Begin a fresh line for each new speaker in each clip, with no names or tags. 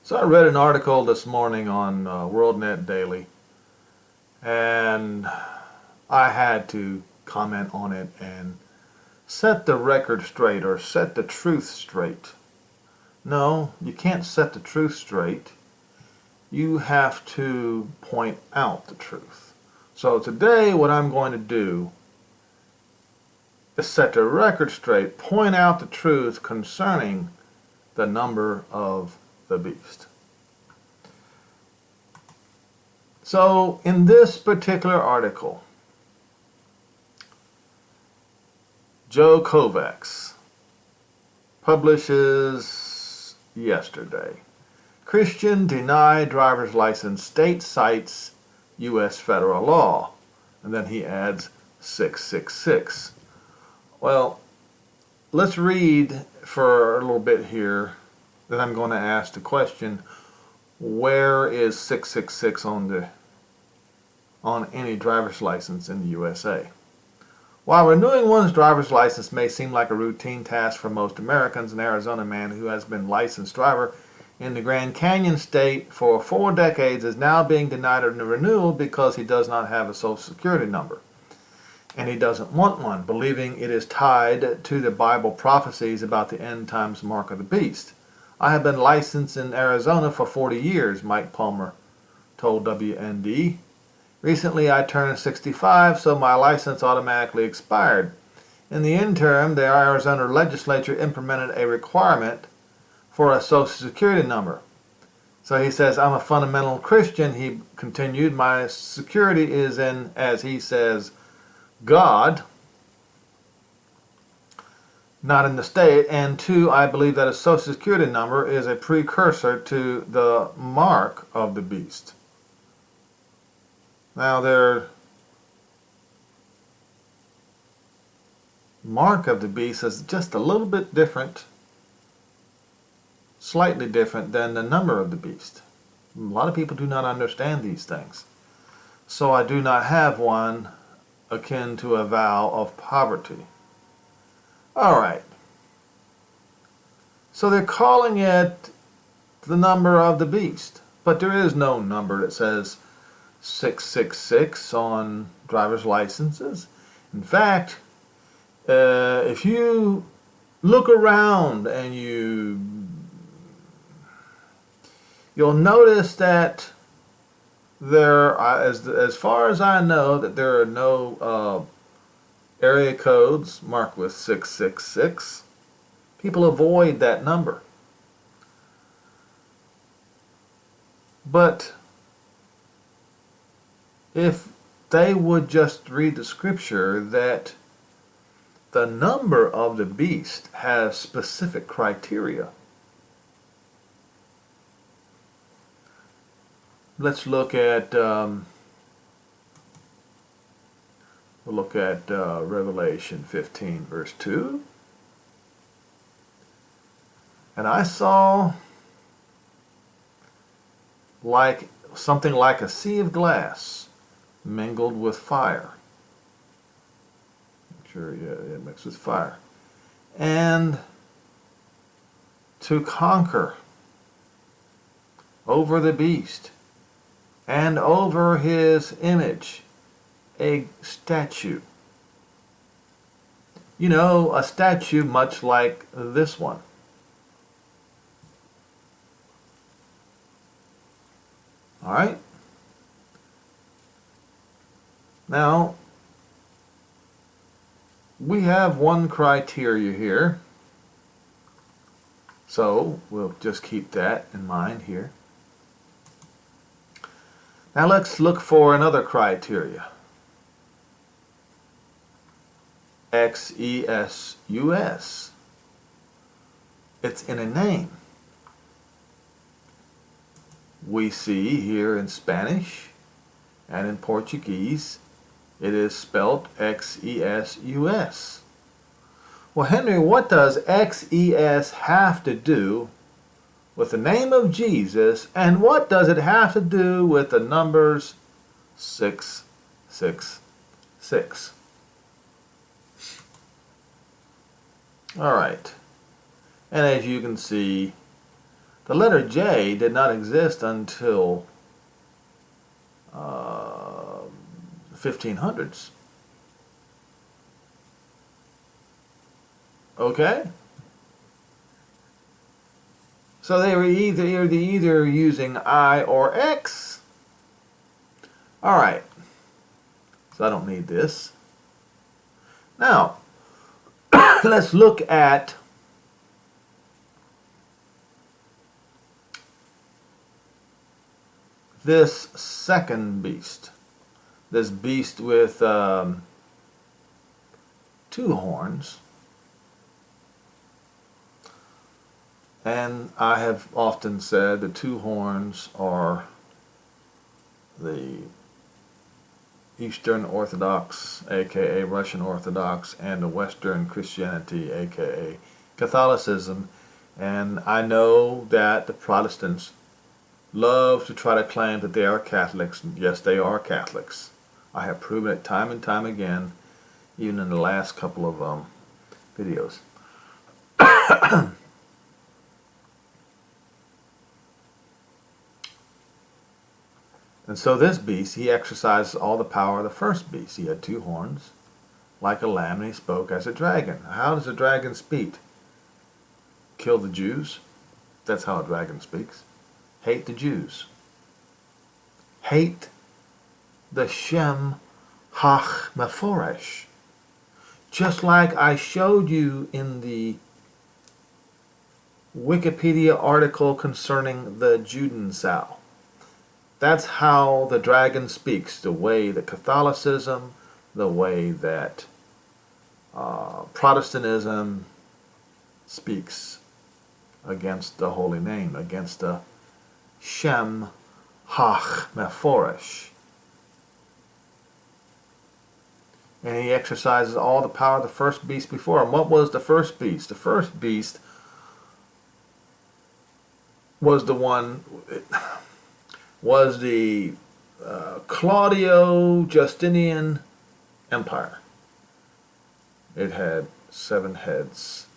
So I read an article this morning on WorldNet Daily, and I had to comment on it and set the record straight, or set the truth straight. No, you can't set the truth straight. You have to point out the truth. So today what I'm going to do is set the record straight, point out the truth concerning the number of the beast. So in this particular article, Joe Kovacs publishes yesterday, Christian deny driver's license, state cites U.S. federal law. And then he adds 666. Well, let's read for a little bit here. Then I'm going to ask the question, where is 666 on any driver's license in the USA? While renewing one's driver's license may seem like a routine task for most Americans, an Arizona man who has been licensed driver in the Grand Canyon state for 4 decades is now being denied a renewal because he does not have a Social Security number. And he doesn't want one, believing it is tied to the Bible prophecies about the end times mark of the beast. I have been licensed in Arizona for 40 years, Mike Palmer told WND. Recently I turned 65, so my license automatically expired. In the interim, the Arizona legislature implemented a requirement for a Social Security number. So he says, I'm a fundamental Christian, he continued. My security is in, as he says, God, not in the state. And 2, I believe that a Social Security number is a precursor to the mark of the beast. Now, their mark of the beast is just a little bit different, slightly different than the number of the beast. A lot of people do not understand these things. So I do not have one akin to a vow of poverty. All right. So they're calling it the number of the beast, but there is no number that says 666 on driver's licenses. In fact, if you look around and you'll notice that there, as far as I know, that there are no area codes marked with 666. People avoid that number. But if they would just read the scripture that the number of the beast has specific criteria. Let's look at Revelation 15 verse 2. And I saw like something like a sea of glass mingled with fire. Sure, yeah, it mixed with fire. And to conquer over the beast and over his image, a statue. You know, a statue much like this one. All right? Now, we have one criteria here, so we'll just keep that in mind here. Now let's look for another criteria. XESUS. It's in a name. We see here in Spanish and in Portuguese it is spelled XESUS. Well, Henry, what does XES have to do with the name of Jesus, and what does it have to do with the numbers 666? All right. And as you can see, The letter J did not exist until 1500s. Okay? So they were either using I or X. Alright. So I don't need this. Now, let's look at this second beast. This beast with 2 horns. And I have often said the 2 horns are the Eastern Orthodox, aka Russian Orthodox, and the Western Christianity, aka Catholicism. And I know that the Protestants love to try to claim that they are Catholics. Yes, they are Catholics. I have proven it time and time again, even in the last couple of videos. And so this beast, he exercised all the power of the first beast. He had 2 horns, like a lamb, and he spoke as a dragon. How does a dragon speak? Kill the Jews? That's how a dragon speaks. Hate the Jews. Hate the Shem Hach Meforesh. Just like I showed you in the Wikipedia article concerning the Judensau. That's how the dragon speaks, the way that Catholicism, the way that Protestantism speaks against the holy name, against the Shem Hach Meforesh. And he exercises all the power of the first beast before him. What was the first beast? The first beast was the one... was the Claudio-Justinian Empire. It had 7 heads.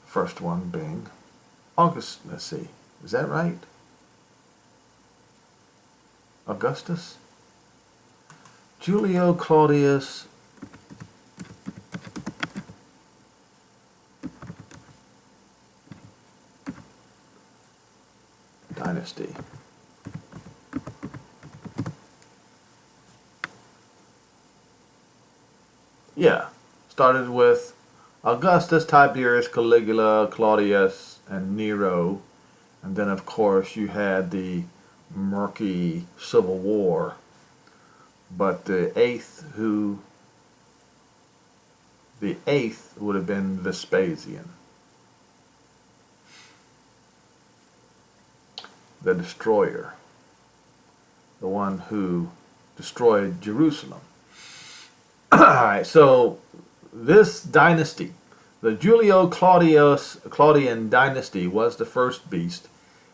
First one being August. Let's see, is that right? Augustus? Julio Claudius Dynasty. Yeah, started with Augustus, Tiberius, Caligula, Claudius, and Nero. And then, of course, you had the murky civil war. But the eighth would have been Vespasian, the destroyer, the one who destroyed Jerusalem. Alright, so this dynasty, the Julio-Claudian dynasty, was the first beast,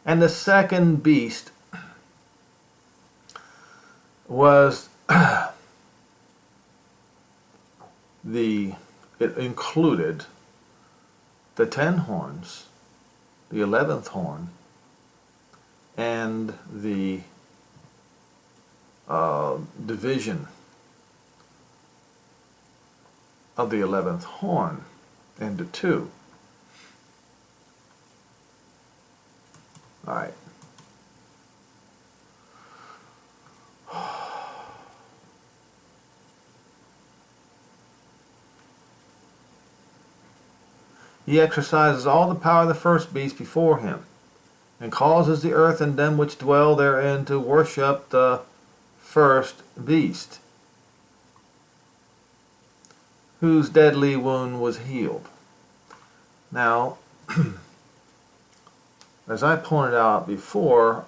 and the second beast was it included the 10 horns, the 11th horn, and the division of the 11th horn into 2. All right. He exercises all the power of the first beast before him, and causes the earth and them which dwell therein to worship the first beast, whose deadly wound was healed. Now, as I pointed out before,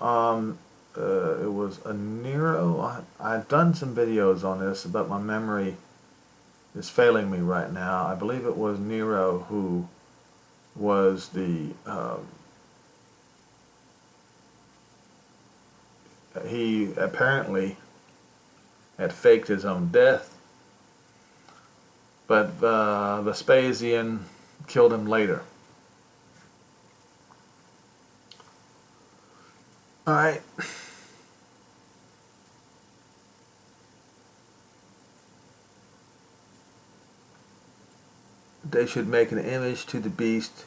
it was a Nero. I've done some videos on this, but my memory is failing me right now. I believe it was Nero who was the he apparently had faked his own death, but Vespasian killed him later. All right. They should make an image to the beast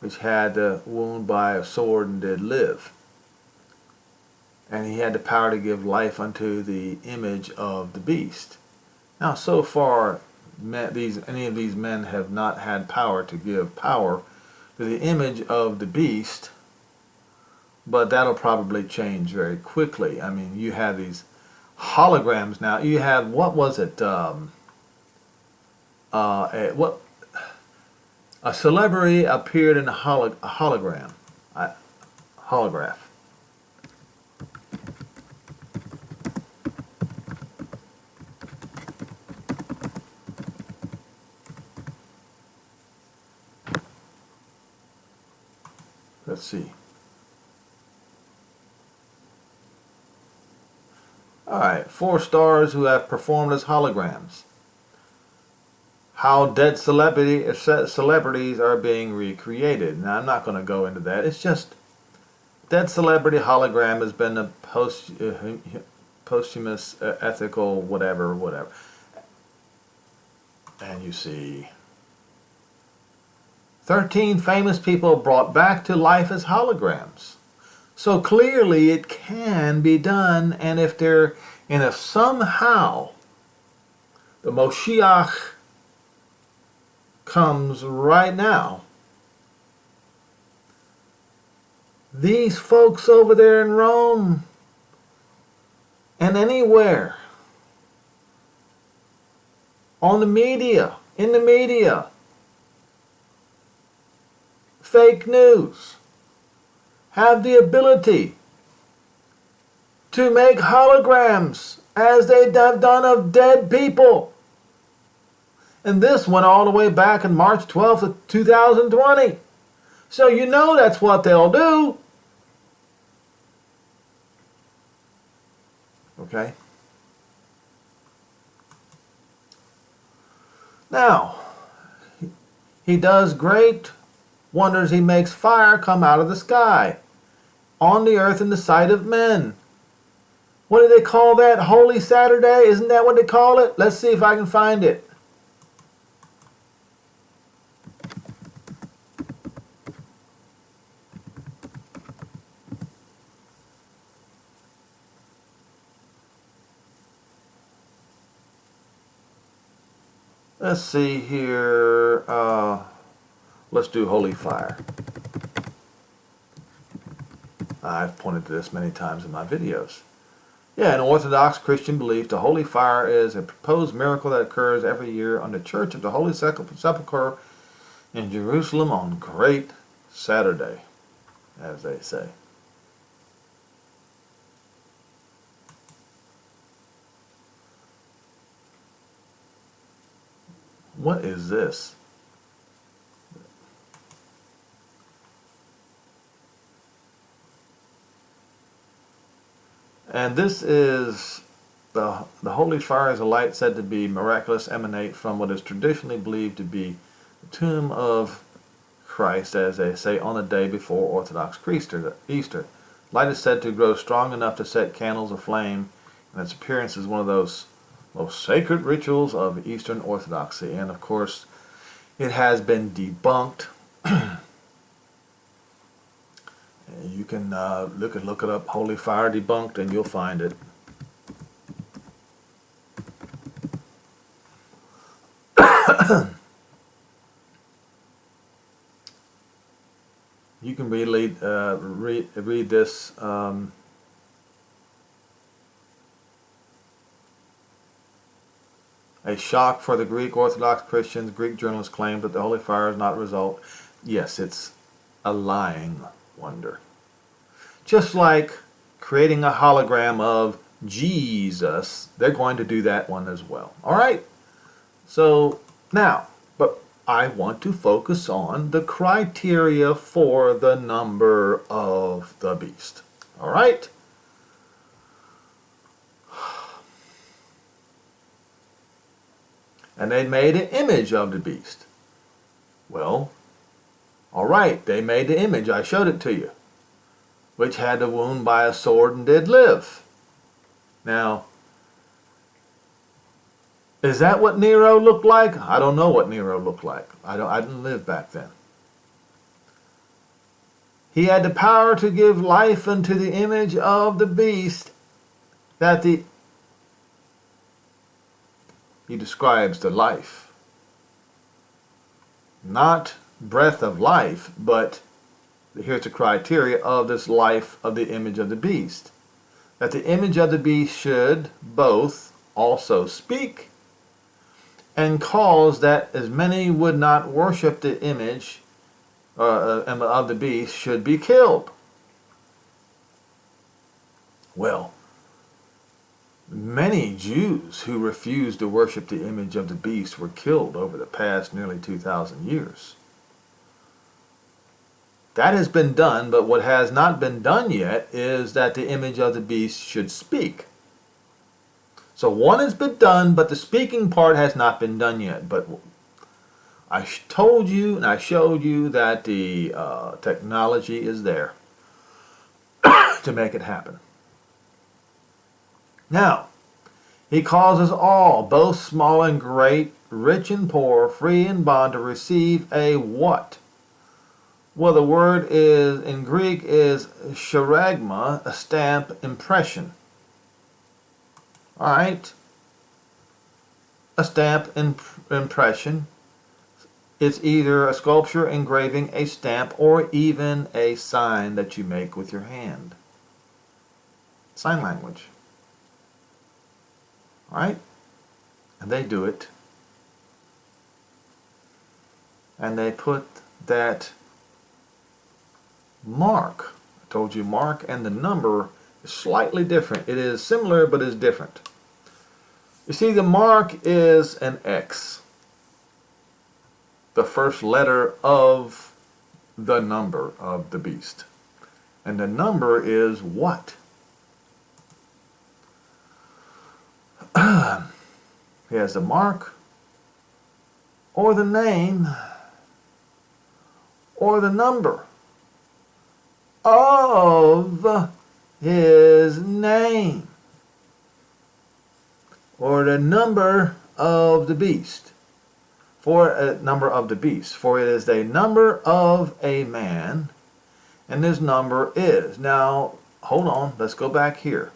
which had a wound by a sword and did live. And he had the power to give life unto the image of the beast. Now, so far, any of these men have not had power to give power to the image of the beast, but that'll probably change very quickly. I mean, you have these holograms now. You have, what was it? A celebrity appeared in a hologram, holograph. Let's see. All right, 4 stars who have performed as holograms. How dead celebrities are being recreated. Now, I'm not going to go into that. It's just dead celebrity hologram has been a posthumous ethical whatever. And you see 13 famous people brought back to life as holograms. So clearly it can be done, and if somehow the Moshiach comes right now, these folks over there in Rome and anywhere on the media, in the media, fake news, have the ability to make holograms as they have done of dead people. And this went all the way back in March 12th of 2020. So you know that's what they'll do. Okay? Now, he does great wonders. He makes fire come out of the sky on the earth in the sight of men. What do they call that? Holy Saturday? Isn't that what they call it? Let's see if I can find it. Let's see here. Let's do holy fire. I've pointed to this many times in my videos. Yeah, in Orthodox Christian belief, the holy fire is a proposed miracle that occurs every year on the Church of the Holy Sepulchre in Jerusalem on Great Saturday, as they say. What is this? And this is the holy fire is a light said to be miraculous, emanate from what is traditionally believed to be the tomb of Christ, as they say, on the day before Orthodox Easter. Light is said to grow strong enough to set candles aflame, and its appearance is one of those most sacred rituals of Eastern Orthodoxy. And of course, it has been debunked. You can look it up, Holy Fire Debunked, and you'll find it. You can read this. A shock for the Greek Orthodox Christians. Greek journalists claim that the holy fire is not a result. Yes, it's a lying wonder. Just like creating a hologram of Jesus, they're going to do that one as well. All right? So now, but I want to focus on the criteria for the number of the beast. All right? And they made an image of the beast. Well, all right, they made the image. I showed it to you. which had a wound by a sword and did live. Now, is that what Nero looked like? I don't know what Nero looked like. I didn't live back then. He had the power to give life unto the image of the beast that he describes the life. Not breath of life, but here's the criteria of this life of the image of the beast. That the image of the beast should both also speak and cause that as many would not worship the image of the beast should be killed. Well, many Jews who refused to worship the image of the beast were killed over the past nearly 2,000 years. That has been done, but what has not been done yet is that the image of the beast should speak. So one has been done, but the speaking part has not been done yet. But I told you and I showed you that the technology is there to make it happen. Now, he causes all, both small and great, rich and poor, free and bond, to receive a what? Well, the word is in Greek is charagma, a stamp impression. All right, a stamp impression. It's either a sculpture, engraving, a stamp, or even a sign that you make with your hand. Sign language. All right, and they do it, and they put that mark. I told you mark and the number is slightly different. It is similar, but is different. You see, the mark is an X, the first letter of the number of the beast. And the number is what? He has the mark, or the name, or the number of his name, or the number of the beast. For a number of the beast, for it is the number of a man, and his number is. Now, hold on, let's go back here.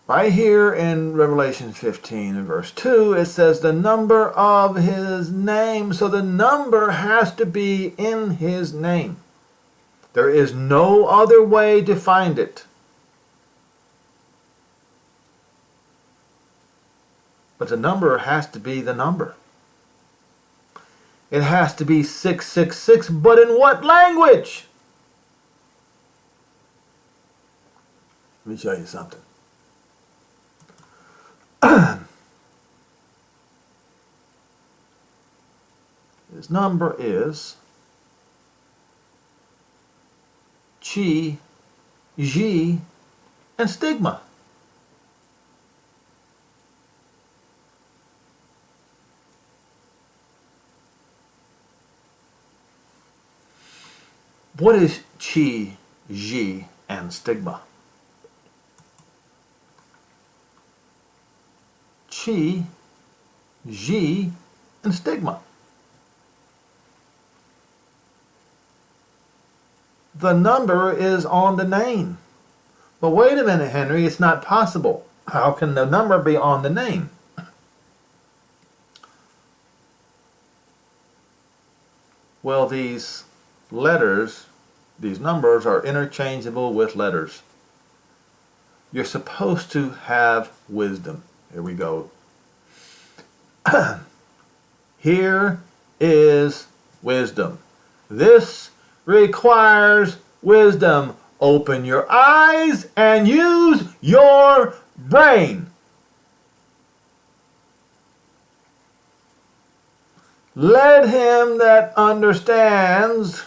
Right here in Revelation 15 and verse 2, it says the number of his name. So the number has to be in his name. There is no other way to find it. But the number has to be the number. It has to be 666, but in what language? Let me show you something. His number is chi, ji, and stigma. What is chi, ji, and stigma? Chi, ji, and stigma. The number is on the name. But wait a minute, Henry, it's not possible. How can the number be on the name? Well, these letters, these numbers are interchangeable with letters. You're supposed to have wisdom. Here we go. Here is wisdom. This requires wisdom. Open your eyes and use your brain. Let him that understands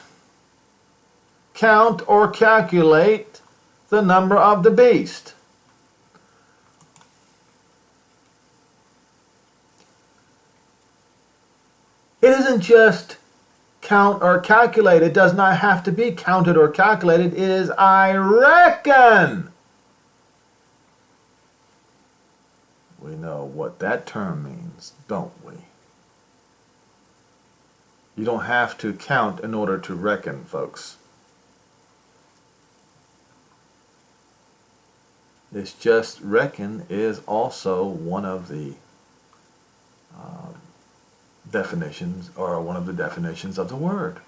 count or calculate the number of the beast. It isn't just count or calculate. It does not have to be counted or calculated. It is I reckon. We know what that term means, don't we? You don't have to count in order to reckon, folks. It's just reckon is also one of the definitions, or one of the definitions of the word.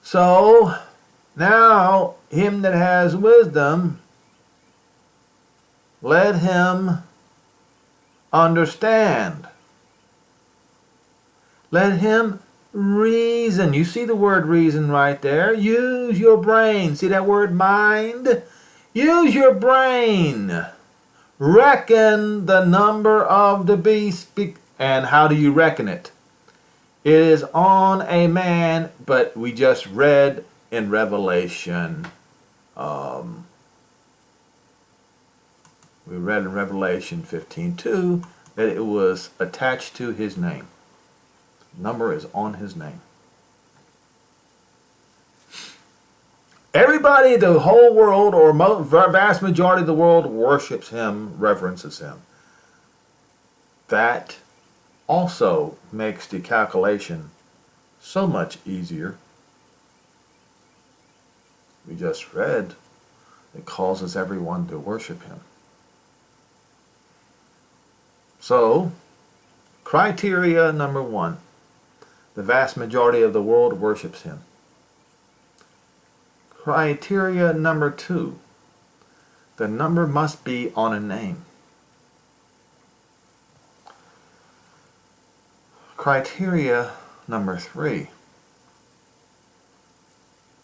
So, now, him that has wisdom, let him understand. Let him reason. You see the word reason right there. Use your brain. See that word mind? Use your brain. Reckon the number of the beast. And how do you reckon it? It is on a man, but we just read in Revelation. We read in Revelation 15:2 that it was attached to his name. The number is on his name. Everybody, the whole world, or vast majority of the world, worships him, reverences him. That also makes the calculation so much easier. We just read it causes everyone to worship him. So, criteria number 1, the vast majority of the world worships him. Criteria number 2, the number must be on a name. Criteria number 3,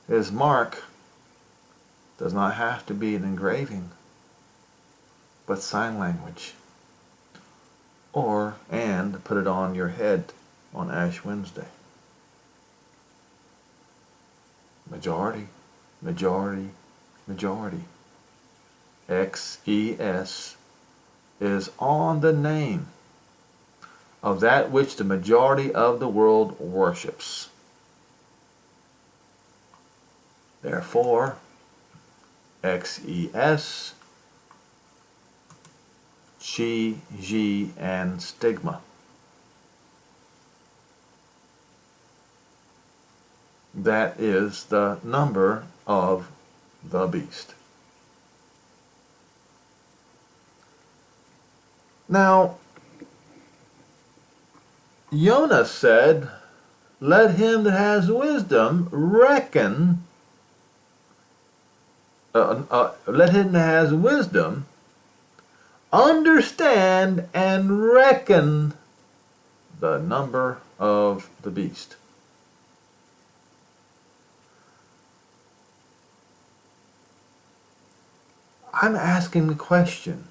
his mark does not have to be an engraving, but sign language. And put it on your head on Ash Wednesday. Majority, majority, majority. XES is on the name of that which the majority of the world worships. Therefore, XES, chi, ji, and stigma. That is the number of the beast. Now, Jonas said, let him that has wisdom reckon, let him that has wisdom understand and reckon the number of the beast. I'm asking the question.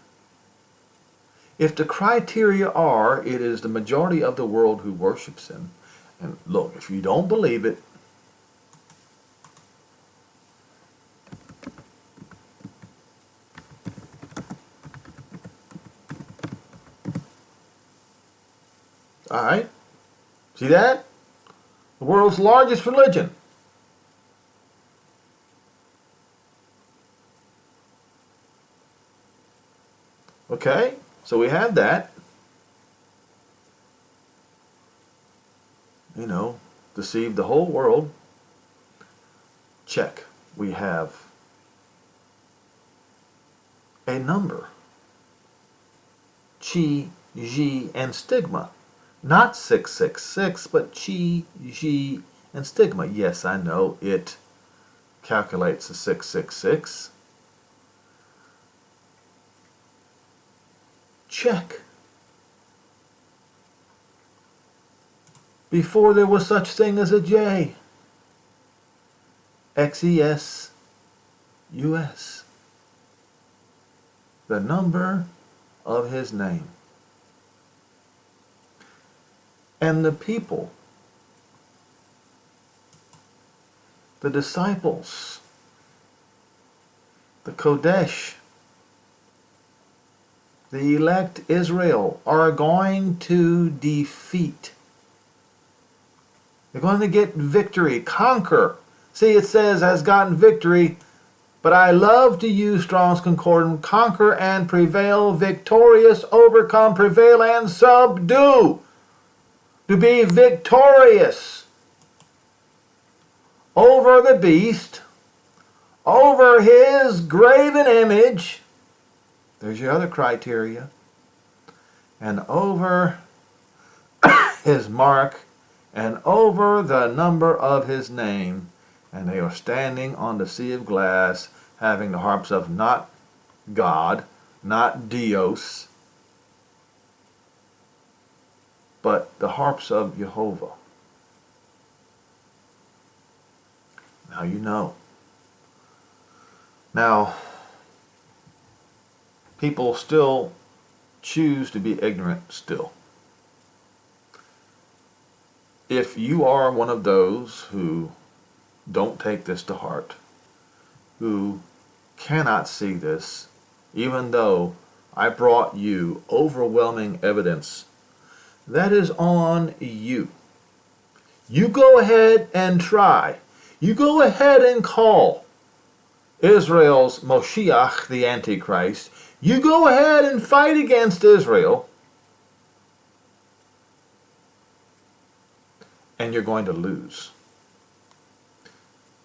If the criteria are, it is the majority of the world who worships him, and look, if you don't believe it, all right, see that? The world's largest religion. Okay, so we have that. You know, deceived the whole world. Check. We have a number. Chi, ji, and stigma. Not 666, but chi, ji, and stigma. Yes, I know it calculates a 666. Check. Before there was such thing as a J. XESUS. The number of his name. And the people, the disciples, the Kodesh, the elect Israel are going to defeat They're going to get victory, conquer. See, it says has gotten victory, but I love to use Strong's Concordance, conquer and prevail, victorious, overcome, prevail, and subdue. To be victorious over the beast, over his graven image. There's your other criteria. And over his mark, and over the number of his name. And they are standing on the sea of glass, having the harps of not God, not Dios, but the harps of Jehovah. Now you know. Now, people still choose to be ignorant still. If you are one of those who don't take this to heart, who cannot see this, even though I brought you overwhelming evidence, that is on you. You go ahead and try. You go ahead and call Israel's Moshiach, the Antichrist. You go ahead and fight against Israel, and you're going to lose.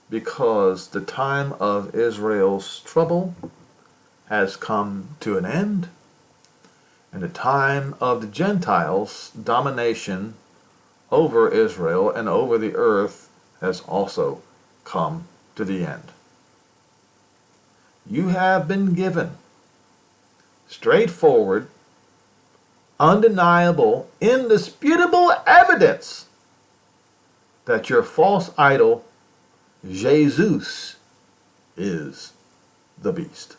Because the time of Israel's trouble has come to an end, and the time of the Gentiles' domination over Israel and over the earth has also come to the end. You have been given straightforward, undeniable, indisputable evidence that your false idol, Zeus, is the beast.